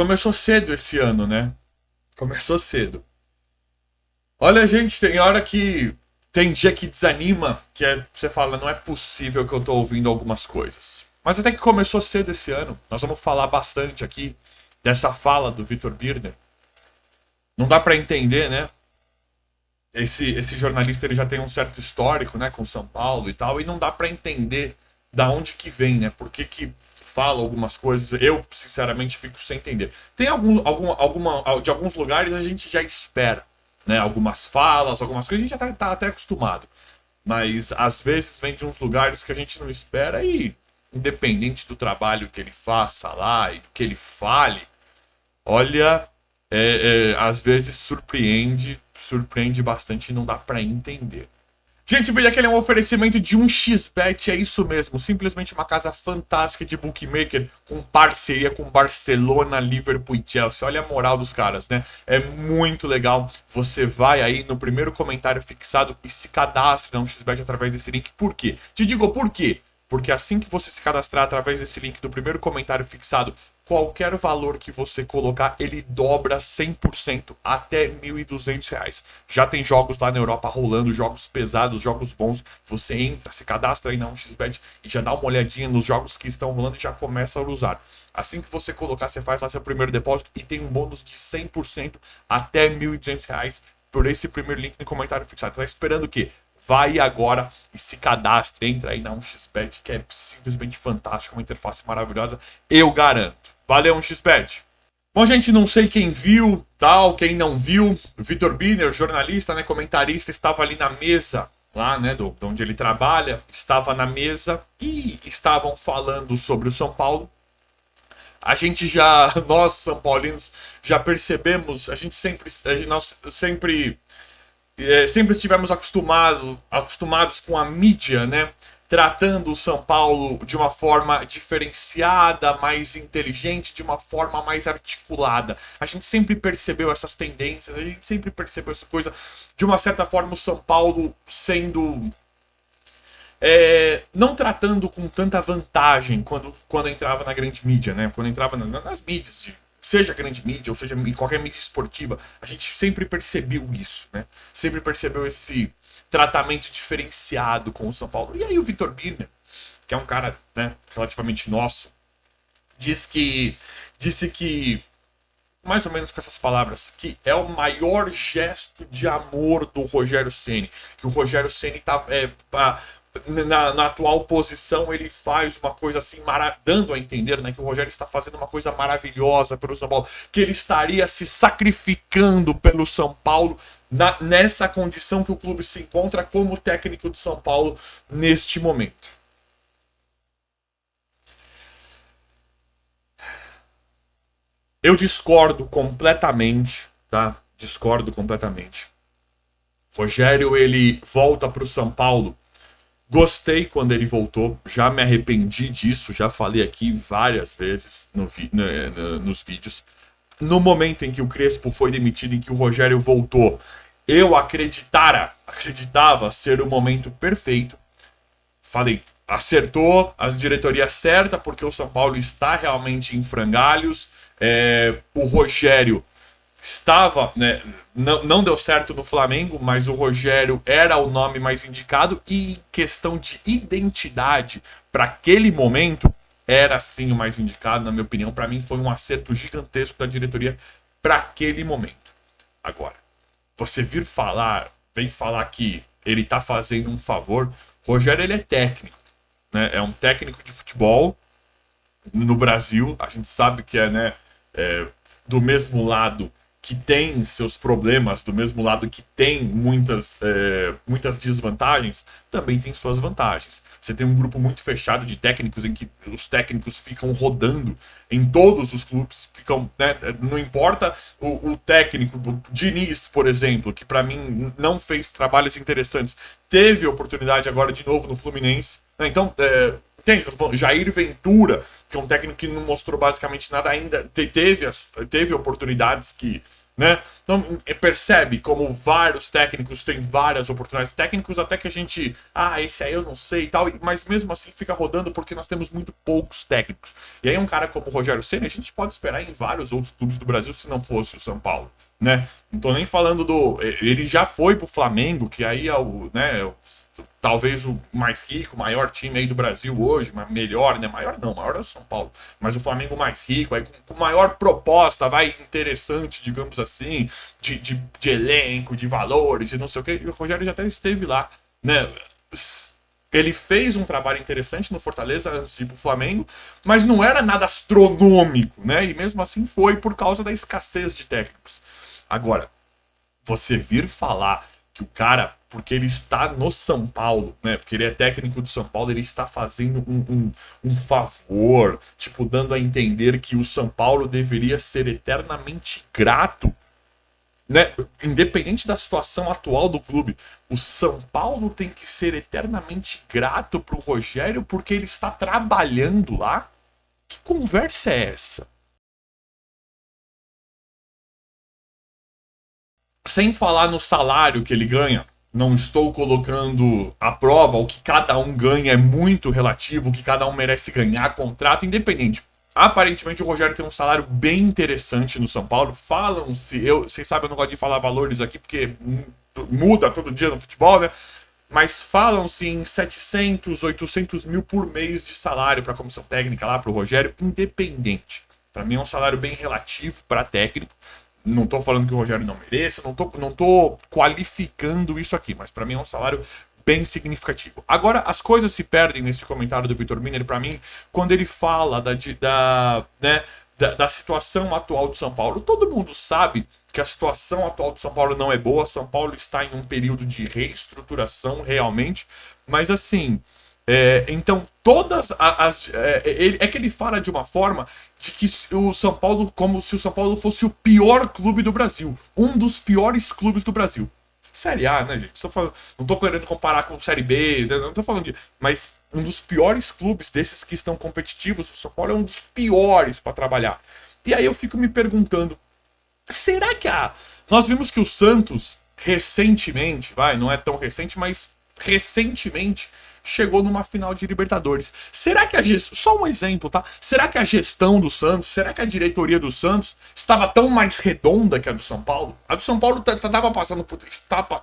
Começou cedo esse ano, né? Começou cedo. Olha, gente, tem hora que. Tem dia que desanima, que você fala, não é possível que eu tô ouvindo algumas coisas. Mas até que começou cedo esse ano. Nós vamos falar bastante aqui dessa fala do Vitor Birner. Não dá pra entender, né? Esse jornalista ele já tem um certo histórico, né, com São Paulo e tal, e não dá pra entender da onde que vem, né? Por que fala algumas coisas. Eu, sinceramente, fico sem entender. Tem de alguns lugares a gente já espera, né? Algumas falas, algumas coisas, a gente já tá até acostumado. Mas às vezes vem de uns lugares que a gente não espera e, independente do trabalho que ele faça lá e do que ele fale, olha, às vezes surpreende bastante e não dá pra entender. Gente, veja que ele é um oferecimento de um xbet, é isso mesmo. Simplesmente uma casa fantástica de bookmaker com parceria com Barcelona, Liverpool e Chelsea. Olha a moral dos caras, né? É muito legal. Você vai aí no primeiro comentário fixado e se cadastra no xbet através desse link. Por quê? Te digo por quê. Porque assim que você se cadastrar através desse link do primeiro comentário fixado, qualquer valor que você colocar, ele dobra 100% até R$ 1.200. Já tem jogos lá na Europa rolando, jogos pesados, jogos bons. Você entra, se cadastra aí na 1xBet e já dá uma olhadinha nos jogos que estão rolando e já começa a usar. Assim que você colocar, você faz lá seu primeiro depósito e tem um bônus de 100% até R$ 1.200 por esse primeiro link no comentário fixado. Tá esperando o quê? Vai agora e se cadastre, entra aí na 1xBet, que é simplesmente fantástico, uma interface maravilhosa, eu garanto. Valeu, 1xBet! Bom, gente, não sei quem viu, tal, quem não viu, o Vitor Birner, jornalista, né, comentarista, estava ali na mesa, lá, né, de onde ele trabalha, estava na mesa e estavam falando sobre o São Paulo. A gente já, nós, São Paulinos, já percebemos, nós sempre estivemos acostumados com a mídia, né? Tratando o São Paulo de uma forma diferenciada, mais inteligente, de uma forma mais articulada. A gente sempre percebeu essas tendências, a gente sempre percebeu essa coisa. De uma certa forma, o São Paulo sendo não tratando com tanta vantagem quando entrava na grande mídia, né? Quando entrava nas mídias, seja grande mídia ou seja em qualquer mídia esportiva, a gente sempre percebeu isso, né? Sempre percebeu esse tratamento diferenciado com o São Paulo. E aí o Vitor Birner, que é um cara, né, relativamente nosso, disse que mais ou menos com essas palavras, que é o maior gesto de amor do Rogério Ceni, que o Rogério Ceni tá na atual posição, ele faz uma coisa assim, dando a entender, né, que o Rogério está fazendo uma coisa maravilhosa pelo São Paulo, que ele estaria se sacrificando pelo São Paulo nessa condição que o clube se encontra como técnico do São Paulo neste momento. Eu discordo completamente, tá? Discordo completamente. Rogério, ele volta para o São Paulo. Gostei quando ele voltou, já me arrependi disso, já falei aqui várias vezes nos vídeos. No momento em que o Crespo foi demitido, em que o Rogério voltou, eu acreditava ser o momento perfeito. Falei, acertou a diretoria certa, porque o São Paulo está realmente em frangalhos. O Rogério estava, né, não deu certo no Flamengo, mas o Rogério era o nome mais indicado e em questão de identidade para aquele momento era sim o mais indicado, na minha opinião. Para mim foi um acerto gigantesco da diretoria para aquele momento. Agora, você vem falar que ele tá fazendo um favor. Rogério, ele é técnico, né? É um técnico de futebol no Brasil. A gente sabe que né, do mesmo lado que tem seus problemas, do mesmo lado que tem muitas desvantagens, também tem suas vantagens. Você tem um grupo muito fechado de técnicos em que os técnicos ficam rodando em todos os clubes, né, não importa o técnico, o Diniz, por exemplo, que para mim não fez trabalhos interessantes, teve oportunidade agora de novo no Fluminense, né? Então, entende o que eu tô falando? Jair Ventura, que é um técnico que não mostrou basicamente nada ainda, teve oportunidades que Né? Então, percebe como vários técnicos têm várias oportunidades. Técnicos até que a gente, esse aí eu não sei e tal, mas mesmo assim fica rodando porque nós temos muito poucos técnicos. E aí um cara como o Rogério Ceni, a gente pode esperar em vários outros clubes do Brasil se não fosse o São Paulo, né? Não tô nem falando do... Ele já foi pro Flamengo, que aí é o, né, talvez o mais rico, maior time aí do Brasil hoje, mas melhor, né? Maior não, maior é o São Paulo. Mas o Flamengo mais rico, aí com maior proposta, vai interessante, digamos assim, de elenco, de valores e não sei o que. E o Rogério já até esteve lá, né? Ele fez um trabalho interessante no Fortaleza antes de ir pro Flamengo, mas não era nada astronômico, né? E mesmo assim foi por causa da escassez de técnicos. Agora, você vir falar que o cara, porque ele está no São Paulo, né? Porque ele é técnico do São Paulo, ele está fazendo um favor, tipo, dando a entender que o São Paulo deveria ser eternamente grato, né? Independente da situação atual do clube, o São Paulo tem que ser eternamente grato pro Rogério porque ele está trabalhando lá? Que conversa é essa? Sem falar no salário que ele ganha, não estou colocando à prova o que cada um ganha é muito relativo, o que cada um merece ganhar, contrato independente. Aparentemente o Rogério tem um salário bem interessante no São Paulo. Falam-se, vocês sabem, eu não gosto de falar valores aqui porque muda todo dia no futebol, né? Mas falam-se em 700, 800 mil por mês de salário para a comissão técnica lá, para o Rogério, independente. Para mim é um salário bem relativo para técnico. Não tô falando que o Rogério não mereça, não tô qualificando isso aqui, mas para mim é um salário bem significativo. Agora, as coisas se perdem nesse comentário do Vitor Miner, para mim, quando ele fala da situação atual do São Paulo. Todo mundo sabe que a situação atual do São Paulo não é boa, São Paulo está em um período de reestruturação realmente, mas assim, então, todas as. Que ele fala de uma forma de que o São Paulo, como se o São Paulo fosse o pior clube do Brasil. Um dos piores clubes do Brasil. Série A, né, gente? Não tô querendo comparar com Série B, não tô falando de. Mas um dos piores clubes desses que estão competitivos, o São Paulo é um dos piores para trabalhar. E aí eu fico me perguntando: será que a. Nós vimos que o Santos, recentemente, não é tão recente, mas recentemente chegou numa final de Libertadores. Será que a gestão, só um exemplo, tá? Será que a gestão do Santos, será que a diretoria do Santos estava tão mais redonda que a do São Paulo? A do São Paulo estava passando por, estava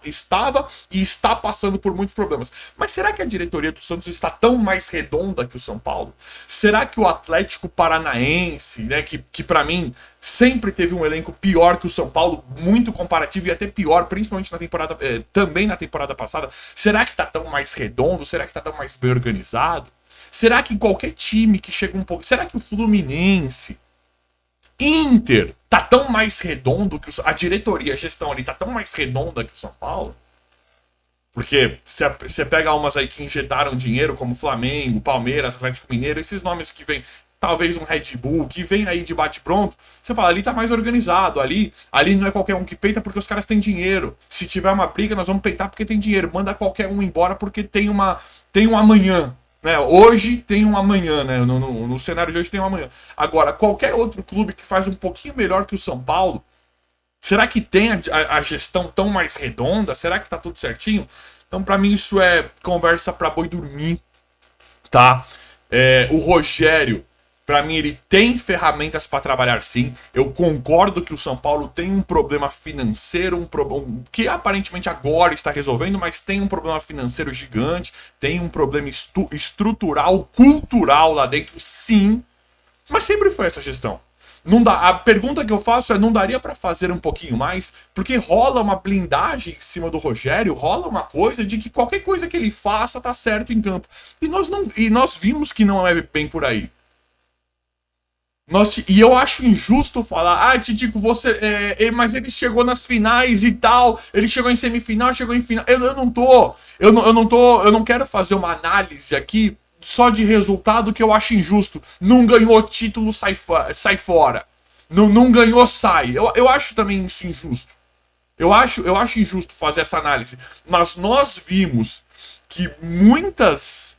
e está passando por muitos problemas. Mas será que a diretoria do Santos está tão mais redonda que o São Paulo? Será que o Atlético Paranaense, né, que para mim sempre teve um elenco pior que o São Paulo, muito comparativo e até pior, principalmente na temporada, também na temporada passada. Será que tá tão mais redondo? Será que tá tão mais bem organizado? Será que qualquer time que chega um pouco... Será que o Fluminense, Inter, tá tão mais redondo que a diretoria, a gestão ali tá tão mais redonda que o São Paulo? Porque você pega umas aí que injetaram dinheiro, como Flamengo, Palmeiras, Atlético Mineiro, esses nomes que vêm, talvez um Red Bull, que vem aí de bate-pronto, você fala, ali tá mais organizado, ali não é qualquer um que peita porque os caras têm dinheiro. Se tiver uma briga, nós vamos peitar porque tem dinheiro. Manda qualquer um embora porque tem um amanhã. Né? Hoje tem um amanhã, né? No cenário de hoje tem um amanhã. Agora, qualquer outro clube que faz um pouquinho melhor que o São Paulo, será que tem a gestão tão mais redonda? Será que tá tudo certinho? Então, pra mim, isso é conversa pra boi dormir, tá? O Rogério, pra mim, ele tem ferramentas pra trabalhar sim. Eu concordo que o São Paulo tem um problema financeiro, que aparentemente agora está resolvendo, mas tem um problema financeiro gigante, tem um problema estrutural, cultural lá dentro, sim. Mas sempre foi essa gestão. Não dá, a pergunta que eu faço é: não daria pra fazer um pouquinho mais? Porque rola uma blindagem em cima do Rogério, rola uma coisa de que qualquer coisa que ele faça tá certo em campo. E nós vimos que não é bem por aí. E eu acho injusto falar, Tidico, mas ele chegou nas finais e tal, ele chegou em semifinal, chegou em final. Eu não quero fazer uma análise aqui só de resultado que eu acho injusto. Não ganhou título, sai fora. Não ganhou, sai. Eu acho também isso injusto. Eu acho injusto fazer essa análise. Mas nós vimos que muitas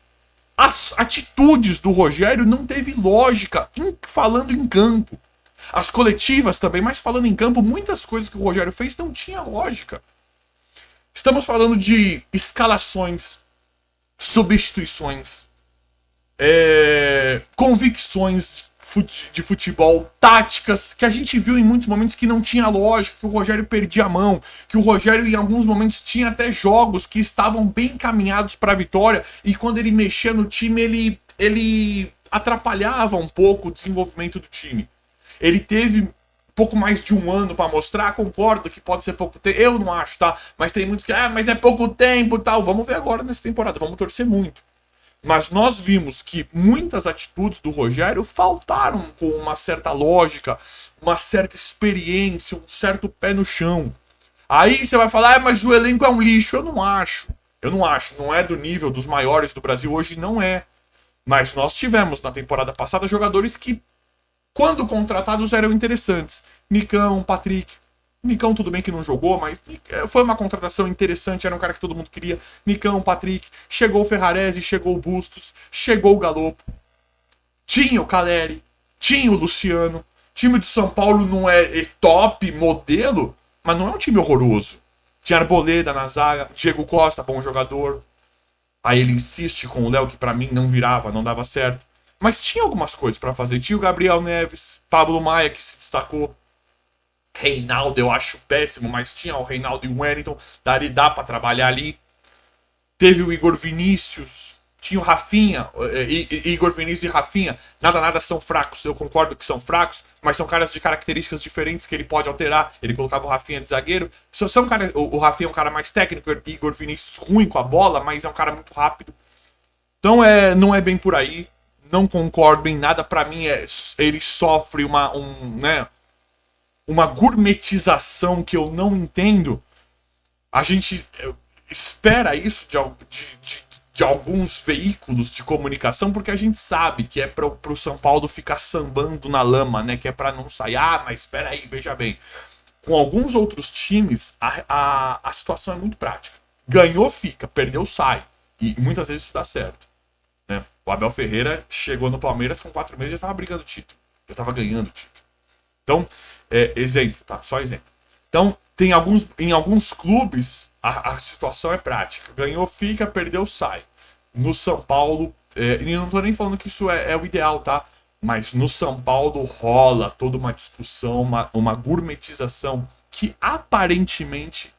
as atitudes do Rogério não teve lógica falando em campo. As coletivas também, mas falando em campo, muitas coisas que o Rogério fez não tinha lógica. Estamos falando de escalações, substituições, convicções de futebol, táticas, que a gente viu em muitos momentos que não tinha lógica, que o Rogério perdia a mão, que o Rogério em alguns momentos tinha até jogos que estavam bem encaminhados para a vitória, e quando ele mexia no time, ele atrapalhava um pouco o desenvolvimento do time. Ele teve pouco mais de um ano para mostrar, concordo que pode ser pouco tempo, eu não acho, tá? Mas tem muitos que, mas é pouco tempo e tal. Vamos ver agora nessa temporada, vamos torcer muito. Mas nós vimos que muitas atitudes do Rogério faltaram com uma certa lógica, uma certa experiência, um certo pé no chão. Aí você vai falar, mas o elenco é um lixo. Eu não acho. Eu não acho. Não é do nível dos maiores do Brasil hoje, não é. Mas nós tivemos na temporada passada jogadores que, quando contratados, eram interessantes. Nicão, Patrick. Nicão, tudo bem que não jogou, mas foi uma contratação interessante, era um cara que todo mundo queria. Nicão, Patrick, chegou o Ferrarese, chegou o Bustos, chegou o Galopo. Tinha o Caleri, tinha o Luciano. O time de São Paulo não é top modelo, mas não é um time horroroso. Tinha Arboleda na zaga, Diego Costa, bom jogador. Aí ele insiste com o Léo, que pra mim não virava, não dava certo. Mas tinha algumas coisas pra fazer. Tinha o Gabriel Neves, Pablo Maia, que se destacou. Reinaldo eu acho péssimo, mas tinha o Reinaldo e o Wellington, dá pra trabalhar ali. Teve o Igor Vinícius, tinha o Rafinha, Igor Vinícius e Rafinha, nada são fracos, eu concordo que são fracos, mas são caras de características diferentes que ele pode alterar. Ele colocava o Rafinha de zagueiro, o Rafinha é um cara mais técnico, o Igor Vinícius ruim com a bola, mas é um cara muito rápido. Então não é bem por aí, não concordo em nada, pra mim ele sofre uma gourmetização que eu não entendo. A gente espera isso de alguns veículos de comunicação, porque a gente sabe que é pro São Paulo ficar sambando na lama, né? Que é pra não sair. Mas espera aí, veja bem. Com alguns outros times, a situação é muito prática. Ganhou, fica. Perdeu, sai. E muitas vezes isso dá certo. Né? O Abel Ferreira chegou no Palmeiras com 4 meses e já tava brigando título. Já tava ganhando título. Então, exemplo, tá? Só exemplo. Então, em alguns clubes, a situação é prática. Ganhou, fica, perdeu, sai. No São Paulo, e não tô nem falando que isso é o ideal, tá? Mas no São Paulo rola toda uma discussão, uma gourmetização que aparentemente,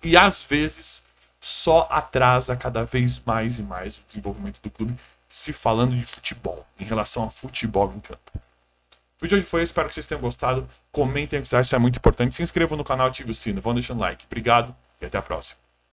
e às vezes, só atrasa cada vez mais e mais o desenvolvimento do clube, se falando de futebol, em relação a futebol em campo. O vídeo de hoje foi, espero que vocês tenham gostado. Comentem o que vocês acham, isso é muito importante. Se inscrevam no canal e ative o sino. Vão deixando like. Obrigado e até a próxima.